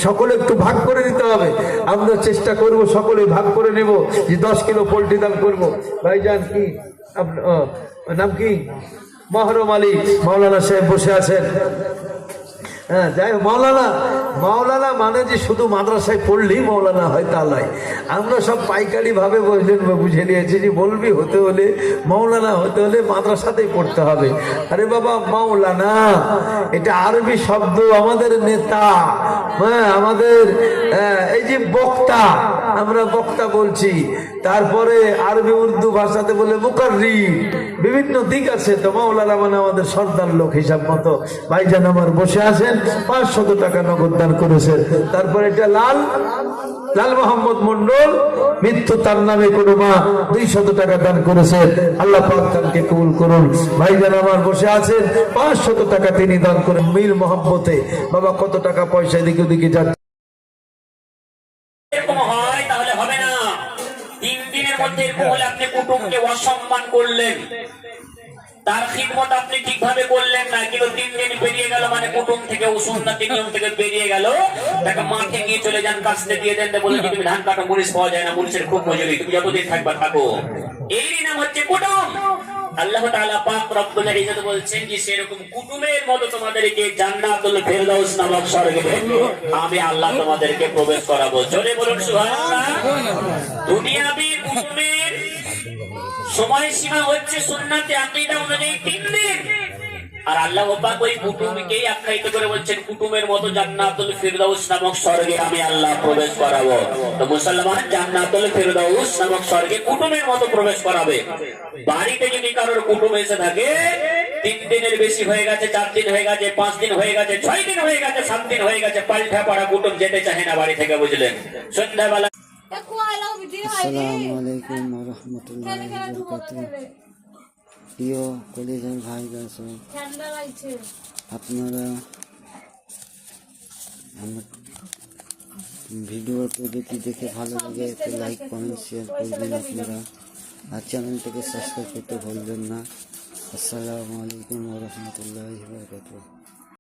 সকলে একটু ভাগ করে নিতে হবে। আমরা চেষ্টা করব সকলে ভাগ করে নেব যে 10 কিলো পোল্ট্রি দান করব। ভাইজান কি নাম কি? মহরম আলী মাওলানা সাহেব বসে আছেন। হ্যাঁ, যাই হোক, মাওলানা মানে যে শুধু মাদ্রাসায় পড়লেই মাওলানা হয় তা নয়। আমরা সব পাইকারি ভাবে বুঝে নিয়েছি যে বলবি হতে হলে, মাওলানা হতে হলে মাদ্রাসাতেই পড়তে হবে। আরে বাবা, মাওলানা এটা আরবি শব্দ, আমাদের নেতা, হ্যাঁ, আমাদের এই যে বক্তা, আমরা বক্তা বলছি। তারপরে আরবি উর্দু ভাষাতে বলে মুকাররিম, বিভিন্ন দিক আছে। তো মাওলানা মানে আমাদের সর্দার লোক হিসাব মতো। ভাইজান আমার বসে আছেন, 500 টাকা নগদ দান করেছেন। তারপরে এটা লাল মোহাম্মদ মন্ডল, মৃত্যু তার নামে কোনো মা, 200 টাকা দান করেছেন। আল্লাহ পাক তাকে কবুল করুন। ভাইজান আমার বসে আছেন, 500 টাকা তিনি দান করেন মীর মোহাম্মতে। বাবা কত টাকা পয়সা এদিকে ওদিকে যাচ্ছে। আপনি কুটুমকে অসম্মান করলেন, তার খিদমত আপনি ঠিকভাবে করলেন না, কিন্তু 3 দিন পেরিয়ে গেল মানে কুটুম থেকে সুন্নতি নিয়ম থেকে বেরিয়ে গেল। তাকে মাঠে গিয়ে চলে যান, কাস্তে দিয়ে দেন, বলে তুমি ধান কাটো, মরিচ পাওয়া যায় না, মরিচের খুব মজুরি, তুমি যতদিন থাকবা থাকো। এই নাম হচ্ছে কুটুম। আল্লাহ তাআলা পাক রব্বুল ইজ্জত বলছেন যে সেরকম কুটুমের মতো তোমাদেরকে জান্নাতুল ফেরদাউস নামক স্বর্গে আমি আল্লাহ তোমাদেরকে প্রবেশ করাবো। জোরে বলুন সুবহানাল্লাহ। দুনিয়াবি কুটুমের সময়সীমা হচ্ছে সুন্নাতে আকীদা অনুযায়ী 3 দিন। আর আল্লাহ পাক ওই কুটুমকেই আখ্যায়িত করে বলছেন কুটুমের মতো জান্নাতুল ফিরদাউস নামক স্বর্গে আমি আল্লাহ প্রবেশ করাবো। তো মুসলমান জান্নাতুল ফিরদাউস নামক স্বর্গে কুটুমের মতো প্রবেশ করাবে। বাড়িতে যদি কারোর কুটুম এসে থাকে, 3 দিনের বেশি হয়ে গেছে, 4 দিন হয়ে গেছে, 5 দিন হয়ে গেছে, 6 দিন হয়ে গেছে, 7 দিন হয়ে গেছে, পাল্টা পাড়া কুটুম যেতে চাহে না বাড়ি থেকে, বুঝলেন? সন্ধ্যাবেলা আসসালামু আলাইকুম ওয়া রাহমাতুল্লাহি ওয়া বারাকাতুহু। প্রিয় কলেজের ভাই বোন, আপনারা আমার ভিডিওটি দেখে ভালো লাগে একটা লাইক কমেন্ট শেয়ার করবেন আপনারা, আর চ্যানেলটাকে সাবস্ক্রাইব করতে ভুলবেন না। আসসালামু আলাইকুম ওয়া রাহমাতুল্লাহি ওয়া বারাকাতুহু।